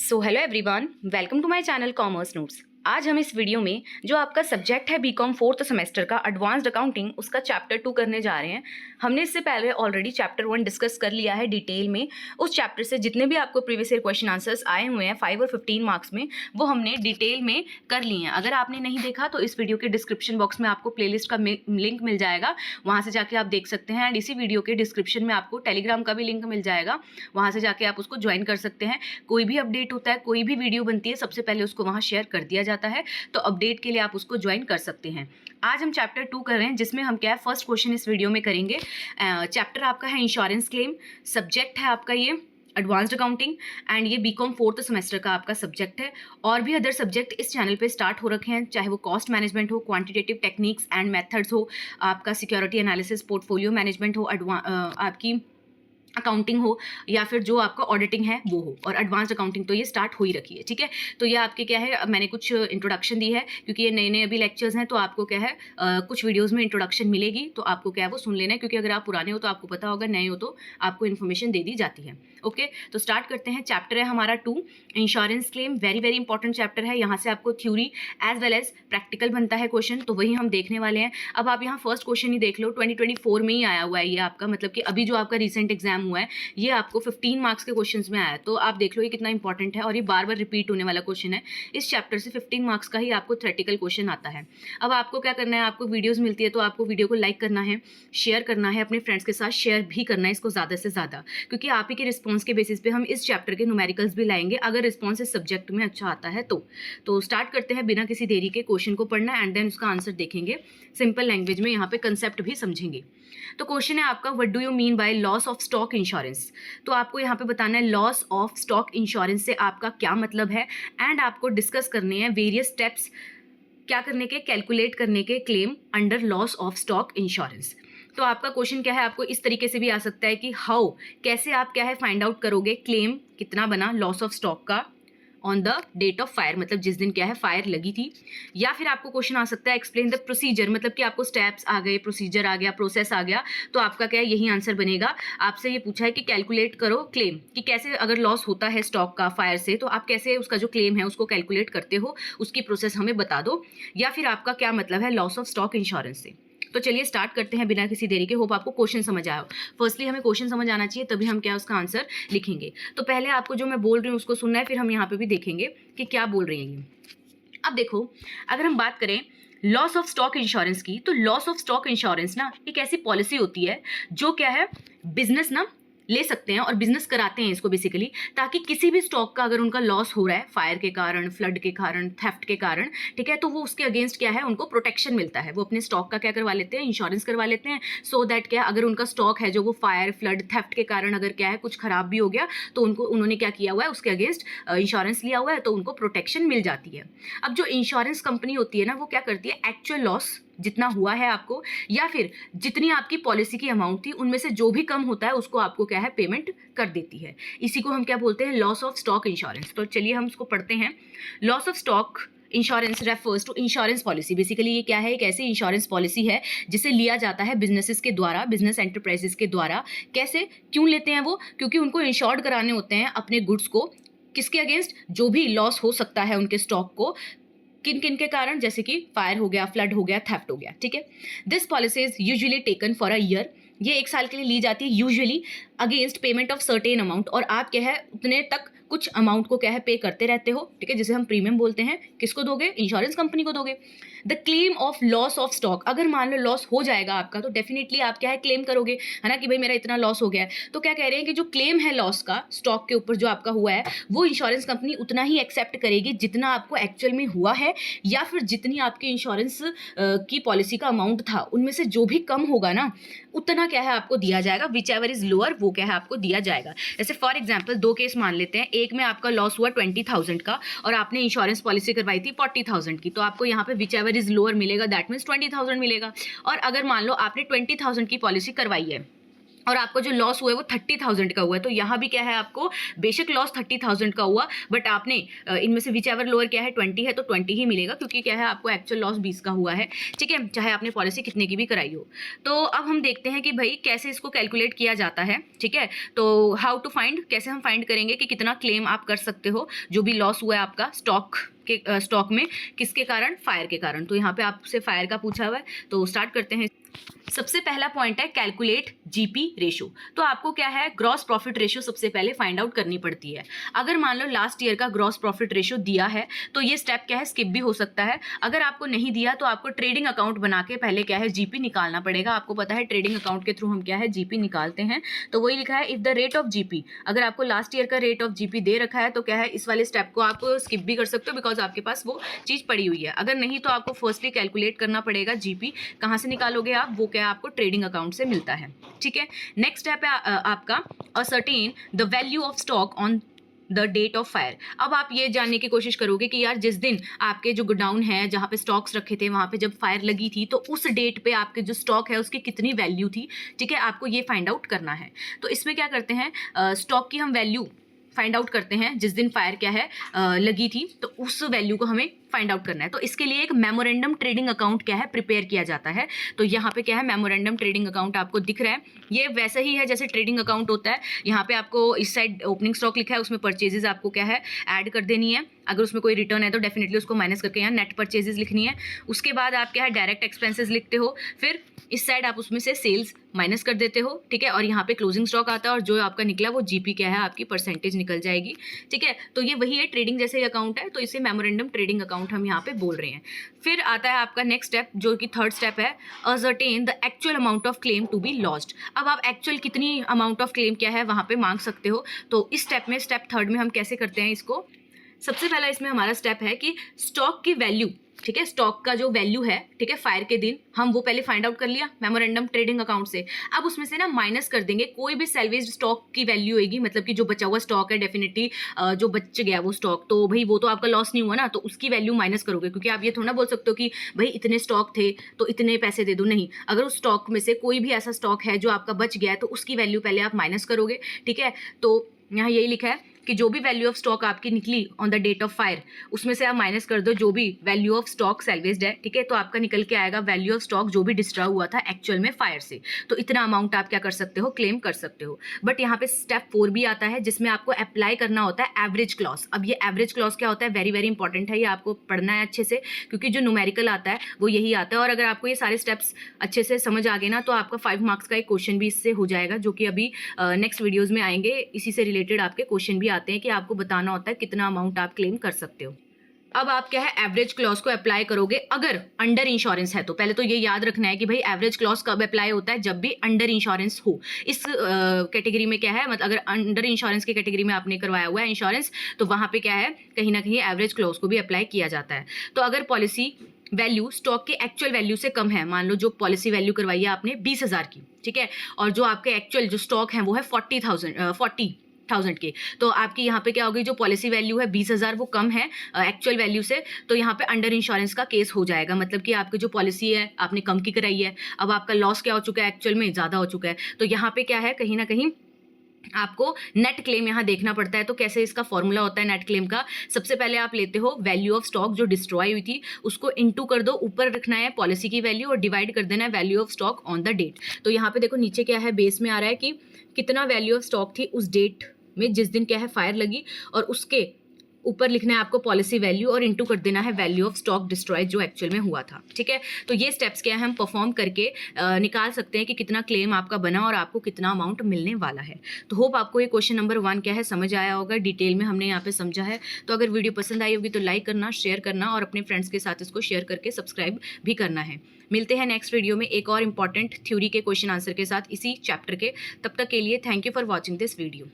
So hello everyone, welcome to my channel commerce notes. आज हम इस वीडियो में जो आपका सब्जेक्ट है बीकॉम फोर्थ सेमेस्टर का एडवांस्ड अकाउंटिंग, उसका चैप्टर 2 करने जा रहे हैं। हमने इससे पहले ऑलरेडी चैप्टर 1 डिस्कस कर लिया है डिटेल में। उस चैप्टर से जितने भी आपको प्रीवियस ईयर क्वेश्चन आंसर्स आए हुए हैं 5 और 15 मार्क्स में, वो हमने डिटेल में कर लिए हैं। अगर आपने नहीं देखा तो इस वीडियो के डिस्क्रिप्शन बॉक्स में आपको प्लेलिस्ट का लिंक मिल जाएगा, वहाँ से जाके आप देख सकते हैं। एंड इसी वीडियो के डिस्क्रिप्शन में आपको टेलीग्राम का भी लिंक मिल जाएगा, वहाँ से जाके आप उसको ज्वाइन कर सकते हैं। कोई भी अपडेट होता है, कोई भी वीडियो बनती है, सबसे पहले उसको वहाँ शेयर कर दिया जाता है, तो अपडेट के लिए आप उसको ज्वाइन कर सकते हैं। आज हम चैप्टर 2 कर रहे हैं, जिसमें हम क्या है फर्स्ट क्वेश्चन इस वीडियो में करेंगे। चैप्टर आपका है इंश्योरेंस क्लेम, सब्जेक्ट है आपका ये एडवांस्ड अकाउंटिंग, एंड ये बीकॉम फोर्थ सेमेस्टर का आपका सब्जेक्ट है। और भी अदर सब्जेक्ट इस चैनल पे स्टार्ट हो रखे हैं, चाहे वो कॉस्ट मैनेजमेंट हो, क्वांटिटेटिव टेक्निक्स एंड मेथड्स हो, आपका सिक्योरिटी एनालिसिस, पोर्टफोलियो मैनेजमेंट हो, आपकी अकाउंटिंग हो, या फिर जो आपका ऑडिटिंग है वो हो। और एडवांस्ड अकाउंटिंग तो ये स्टार्ट हो ही रखी है, ठीक है। तो ये आपके क्या है, मैंने कुछ इंट्रोडक्शन दी है, क्योंकि ये नए नए अभी लेक्चर्स हैं, तो आपको क्या है कुछ वीडियोस में इंट्रोडक्शन मिलेगी, तो आपको क्या है वो सुन लेना है, क्योंकि अगर आप पुराने हो तो आपको पता होगा, नए हो तो आपको इन्फॉर्मेशन दे दी जाती है। ओके, तो स्टार्ट करते हैं। चैप्टर है हमारा 2, insurance claim. Very very important chapter है। यहाँ से आपको theory as well as practical बनता है क्वेश्चन, तो वही हम देखने वाले हैं। अब आप यहाँ फर्स्ट क्वेश्चन ही देख लो, 2024 में ही आया हुआ है ये आपका, मतलब कि अभी जो आपका रिसेंट एग्जाम हुआ है ये आपको 15 मार्क्स के क्वेश्चंस में आया है। तो आप देख लो ये कितना इंपॉर्टेंट है, और ये बार बार रिपीट होने वाला क्वेश्चन है। इस चैप्टर से 15 मार्क्स का ही आपको थ्योरेटिकल क्वेश्चन आता है। अब आपको क्या करना है, आपको वीडियोस मिलती है तो आपको वीडियो को लाइक करना है, शेयर करना है, अपने फ्रेंड्स के साथ शेयर भी करना है इसको ज़्यादा से ज़्यादा, क्योंकि आप ही के रिस्पॉन्स के बेसिस पे हम इस चैप्टर के न्यूमेरिकल्स भी लाएंगे, अगर रिस्पॉन्स इस सब्जेक्ट में अच्छा आता है तो स्टार्ट करते हैं बिना किसी देरी के। क्वेश्चन को पढ़ना एंड देन उसका आंसर देखेंगे सिंपल लैंग्वेज में, यहाँ पे कंसेप्ट भी समझेंगे। तो क्वेश्चन है आपका, what do you mean by loss of stock insurance. तो आपको यहाँ पे बताना है लॉस ऑफ स्टॉक इंश्योरेंस से आपका क्या मतलब है, एंड आपको डिस्कस करने हैं वेरियस स्टेप्स क्या करने के, कैलकुलेट करने के claim under loss of stock insurance. तो आपका क्वेश्चन क्या है, आपको इस तरीके से भी आ सकता है कि हाउ, कैसे आप क्या है फाइंड आउट करोगे क्लेम कितना बना लॉस ऑफ स्टॉक का on the date of fire, मतलब जिस दिन क्या है फायर लगी थी। या फिर आपको क्वेश्चन आ सकता है एक्सप्लेन द प्रोसीजर, मतलब कि आपको स्टेप्स आ गए, प्रोसीजर आ गया, प्रोसेस आ गया, तो आपका क्या है यही आंसर बनेगा। आपसे ये पूछा है कि कैलकुलेट करो क्लेम, कि कैसे अगर लॉस होता है स्टॉक का फायर से, तो आप कैसे उसका जो क्लेम है उसको कैलकुलेट करते हो, उसकी प्रोसेस हमें बता दो। या फिर आपका क्या मतलब है लॉस ऑफ स्टॉक इंश्योरेंस से। तो चलिए स्टार्ट करते हैं बिना किसी देरी के। होप आपको क्वेश्चन समझ आया हो। फर्स्टली हमें क्वेश्चन समझ आना चाहिए, तभी हम क्या उसका आंसर लिखेंगे। तो पहले आपको जो मैं बोल रही हूँ उसको सुनना है, फिर हम यहाँ पे भी देखेंगे कि क्या बोल रही हैं ये। अब देखो, अगर हम बात करें लॉस ऑफ स्टॉक इंश्योरेंस की, तो लॉस ऑफ स्टॉक इंश्योरेंस ना एक ऐसी पॉलिसी होती है जो क्या है बिजनेस ना ले सकते हैं और बिजनेस कराते हैं इसको बेसिकली, ताकि किसी भी स्टॉक का अगर उनका लॉस हो रहा है फायर के कारण, फ्लड के कारण, थेफ्ट के कारण, ठीक है, तो वो उसके अगेंस्ट क्या है उनको प्रोटेक्शन मिलता है। वो अपने स्टॉक का क्या करवा लेते हैं, इंश्योरेंस करवा लेते हैं, सो दैट क्या अगर उनका स्टॉक है जो वो फायर, फ्लड, थेफ्ट के कारण अगर क्या है कुछ खराब भी हो गया, तो उन्होंने क्या किया हुआ है उसके अगेंस्ट इंश्योरेंस लिया हुआ है, तो उनको प्रोटेक्शन मिल जाती है। अब जो इंश्योरेंस कंपनी होती है ना, वो क्या करती है, एक्चुअल लॉस जितना हुआ है आपको, या फिर जितनी आपकी पॉलिसी की अमाउंट थी उनमें से जो भी कम होता है उसको आपको क्या है पेमेंट कर देती है। इसी को हम क्या बोलते हैं, लॉस ऑफ स्टॉक इंश्योरेंस। तो चलिए हम उसको पढ़ते हैं। Loss of stock insurance refers to insurance policy. Basically ये क्या है, एक ऐसी इंश्योरेंस पॉलिसी है जिसे लिया जाता है बिजनेसेस के द्वारा, बिजनेस एंटरप्राइजेस के द्वारा। कैसे, क्यों लेते हैं वो, क्योंकि उनको इंश्योर्ड कराने होते हैं अपने गुड्स को, किसके अगेंस्ट, जो भी लॉस हो सकता है उनके स्टॉक को, किन किन के कारण, जैसे कि फायर हो गया, फ्लड हो गया, थेफ्ट हो गया, ठीक है। This policy is usually taken for a year. ये 1 साल के लिए ली जाती है usually, against payment of certain amount, और आप क्या है उतने तक कुछ अमाउंट को क्या है पे करते रहते हो, ठीक है, जिसे हम प्रीमियम बोलते हैं। किसको दोगे, इंश्योरेंस कंपनी को दोगे। The claim of loss of stock, अगर मान लो लॉस हो जाएगा आपका, तो डेफिनेटली आप क्या है क्लेम करोगे, है ना, कि भाई मेरा इतना लॉस हो गया है। तो क्या कह रहे हैं कि जो क्लेम है लॉस का स्टॉक के ऊपर जो आपका हुआ है, वो इंश्योरेंस कंपनी उतना ही एक्सेप्ट करेगी जितना आपको एक्चुअल में हुआ है, या फिर जितनी आपके इंश्योरेंस की पॉलिसी का अमाउंट था उनमें से जो भी कम होगा ना, उतना क्या है आपको दिया जाएगा। विच एवर इज लोअर, वो क्या है आपको दिया जाएगा। जैसे फॉर एग्जाम्पल 2 केस मान लेते हैं, एक में आपका लॉस हुआ 20,000 का और आपने इंश्योरेंस पॉलिसी करवाई थी 40,000 की, तो आपको यहाँ पे विच एवर इज लोअर मिलेगा, दैट मीन्स 20,000 मिलेगा। और अगर मान लो आपने 20,000 की पॉलिसी करवाई है और आपका जो लॉस हुआ है वो 30,000 का हुआ है। तो यहाँ भी क्या है, आपको बेशक लॉस 30,000 का हुआ, बट आपने इनमें से विच एवर लोअर क्या है 20 है तो 20 ही मिलेगा, क्योंकि क्या है आपको एक्चुअल लॉस 20 का हुआ है। ठीक है, चाहे आपने पॉलिसी कितने की भी कराई हो। तो अब हम देखते हैं कि भाई कैसे इसको कैलकुलेट किया जाता है। ठीक है, तो हाउ टू फाइंड, कैसे हम फाइंड करेंगे कि कितना क्लेम आप कर सकते हो जो भी लॉस हुआ है आपका स्टॉक में, किसके कारण, फायर के कारण। तो यहाँ पे आपसे फायर का पूछा हुआ है, तो स्टार्ट करते हैं। सबसे पहला पॉइंट है कैलकुलेट जीपी रेशो। तो आपको क्या है, ग्रॉस प्रॉफिट रेशो सबसे पहले फाइंड आउट करनी पड़ती है। अगर मान लो लास्ट ईयर का ग्रॉस प्रॉफिट रेशो दिया है तो ये स्टेप क्या है, स्किप भी हो सकता है। अगर आपको नहीं दिया तो आपको ट्रेडिंग अकाउंट बना के पहले क्या है जीपी निकालना पड़ेगा। आपको पता है ट्रेडिंग अकाउंट के थ्रू हम क्या है जीपी निकालते हैं। तो वही लिखा है, if the rate of GP, अगर आपको लास्ट ईयर का रेट ऑफ जीपी दे रखा है तो क्या है इस वाले स्टेप को आप स्किप भी कर सकते हो, बिकॉज आपके पास वो चीज पड़ी हुई है। अगर नहीं तो आपको फर्स्टली कैलकुलेट करना पड़ेगा जीपी। कहाँ से निकालोगे आप, वो क्या आपको ट्रेडिंग अकाउंट से मिलता है। ठीक है, नेक्स्ट स्टेप है आपका ascertain the value of stock on the date of fire. अब आप ये जानने की कोशिश करोगे कि यार जिस दिन आपके जो गोडाउन है जहाँ पे स्टॉक्स रखे थे वहाँ पे जब फायर लगी थी तो उस डेट पे आपके जो स्टॉक है उसकी कितनी वैल्यू थी। ठीक है, आपको ये फाइंड आउट करना है। तो इसमें क्या करते हैं, स्टॉक की हम वैल्यू फाइंड आउट करते हैं जिस दिन फायर क्या है लगी थी, तो उस वैल्यू को हमें फाइंड आउट करना है। तो इसके लिए एक मेमोरेंडम ट्रेडिंग अकाउंट क्या है प्रिपेयर किया जाता है। तो यहाँ पे क्या है, मेमोरेंडम ट्रेडिंग अकाउंट आपको दिख रहा है, ये वैसा ही है जैसे ट्रेडिंग अकाउंट होता है। यहाँ पे आपको इस साइड ओपनिंग स्टॉक लिखा है, उसमें परचेजेस आपको क्या है ऐड कर देनी है। अगर उसमें कोई रिटर्न है तो डेफिनेटली उसको माइनस करके यहाँ नेट परचेजेस लिखनी है। उसके बाद आप क्या है डायरेक्ट एक्सपेंसेस लिखते हो, फिर इस साइड आप उसमें से सेल्स माइनस कर देते हो। ठीक है, और यहाँ पे क्लोजिंग स्टॉक आता है और जो आपका निकला वो जीपी क्या है आपकी परसेंटेज निकल जाएगी। ठीक है, तो ये वही है, ट्रेडिंग जैसे अकाउंट है, तो इसे मेमोरेंडम ट्रेडिंग अकाउंट हम यहाँ पे बोल रहे हैं। फिर आता है आपका नेक्स्ट स्टेप जो कि थर्ड स्टेप है, ascertain the actual amount of claim to be lost. अब आप एक्चुअल कितनी अमाउंट ऑफ क्लेम क्या है वहाँ पे मांग सकते हो। तो इस स्टेप में, स्टेप थर्ड में हम कैसे करते हैं इसको, सबसे पहला इसमें हमारा स्टेप है कि स्टॉक की वैल्यू, ठीक है, स्टॉक का जो वैल्यू है, ठीक है, फायर के दिन हम वो पहले फाइंड आउट कर लिया मेमोरेंडम ट्रेडिंग अकाउंट से। अब उसमें से ना माइनस कर देंगे कोई भी सैल्वेज स्टॉक की वैल्यू होगी, मतलब कि जो बचा हुआ स्टॉक है डेफिनेटली जो बच गया वो स्टॉक, तो भाई वो तो आपका लॉस नहीं हुआ ना, तो उसकी वैल्यू माइनस करोगे। क्योंकि आप ये थोड़ा बोल सकते हो कि भाई इतने स्टॉक थे तो इतने पैसे दे दो, नहीं, अगर उस स्टॉक में से कोई भी ऐसा स्टॉक है जो आपका बच गया है तो उसकी वैल्यू पहले आप माइनस करोगे। ठीक है, तो यहाँ यही लिखा है कि जो भी वैल्यू ऑफ स्टॉक आपकी निकली on the date of fire उसमें से आप माइनस कर दो जो भी वैल्यू ऑफ स्टॉक सैल्वेज्ड है। ठीक है, तो आपका निकल के आएगा वैल्यू ऑफ स्टॉक जो भी डिस्ट्रॉय हुआ था एक्चुअल में फायर से। तो इतना अमाउंट आप क्या कर सकते हो, क्लेम कर सकते हो। बट यहाँ पे स्टेप 4 भी आता है जिसमें आपको अप्लाई करना होता है एवरेज क्लॉज। अब ये एवरेज क्लॉज क्या होता है, वेरी वेरी इंपॉर्टेंट है, ये आपको पढ़ना है अच्छे से, क्योंकि जो न्यूमेरिकल आता है वो यही आता है। और अगर आपको ये सारे स्टेप्स अच्छे से समझ आ गए ना तो आपका 5 मार्क्स का एक क्वेश्चन भी इससे हो जाएगा, जो कि अभी नेक्स्ट वीडियोज़ में आएंगे। इसी से रिलेटेड आपके क्वेश्चन भी आते हैं कि आपको बताना होता है कितना अमाउंट आप क्लेम कर सकते हो। अब आप क्या है एवरेज क्लॉज को अप्लाई करोगे अगर अंडर इंश्योरेंस है तो। पहले तो ये याद रखना है कि भाई एवरेज क्लॉज कब अप्लाई होता है, जब भी अंडर इंश्योरेंस हो। इस कैटेगरी में क्या है, मतलब अगर अंडर इंश्योरेंस की कैटेगरी में आपने करवाया हुआ है इंश्योरेंस तो वहां पे क्या है कहीं ना कहीं एवरेज क्लॉज को भी अप्लाई किया जाता है। तो अगर पॉलिसी वैल्यू स्टॉक के एक्चुअल वैल्यू से कम है, मान लो जो पॉलिसी वैल्यू करवाई है आपने 20,000 की, ठीक है, और जो आपके एक्चुअल जो स्टॉक है वो है 40,000 के, तो आपकी यहाँ पे क्या होगी, जो पॉलिसी वैल्यू है 20,000 वो कम है एक्चुअल वैल्यू से, तो यहाँ पे अंडर इंश्योरेंस का केस हो जाएगा। मतलब कि आपकी जो पॉलिसी है आपने कम की कराई है, अब आपका लॉस क्या हो चुका है, एक्चुअल में ज़्यादा हो चुका है। तो यहाँ पे क्या है, कहीं ना कहीं आपको नेट क्लेम यहाँ देखना पड़ता है। तो कैसे इसका फॉर्मूला होता है नेट क्लेम का, सबसे पहले आप लेते हो वैल्यू ऑफ स्टॉक जो डिस्ट्रॉय हुई थी, उसको इनटू कर दो, ऊपर रखना है पॉलिसी की वैल्यू और डिवाइड कर देना है value of stock on the date. तो यहाँ पे देखो नीचे क्या है, बेस में आ रहा है कि कितना वैल्यू ऑफ स्टॉक थी उस डेट में जिस दिन क्या है फायर लगी, और उसके ऊपर लिखना है आपको पॉलिसी वैल्यू और इनटू कर देना है वैल्यू ऑफ स्टॉक डिस्ट्रॉय जो एक्चुअल में हुआ था। ठीक है, तो ये स्टेप्स क्या है हम परफॉर्म करके निकाल सकते हैं कि कितना क्लेम आपका बना और आपको कितना अमाउंट मिलने वाला है। तो होप आपको ये क्वेश्चन नंबर 1 क्या है समझ आया होगा, डिटेल में हमने यहाँ पे समझा है। तो अगर वीडियो पसंद आई होगी तो लाइक करना, शेयर करना और अपने फ्रेंड्स के साथ इसको शेयर करके सब्सक्राइब भी करना है। मिलते हैं नेक्स्ट वीडियो में एक और इंपॉर्टेंट थ्योरी के क्वेश्चन आंसर के साथ इसी चैप्टर के। तब तक के लिए thank you for watching this video.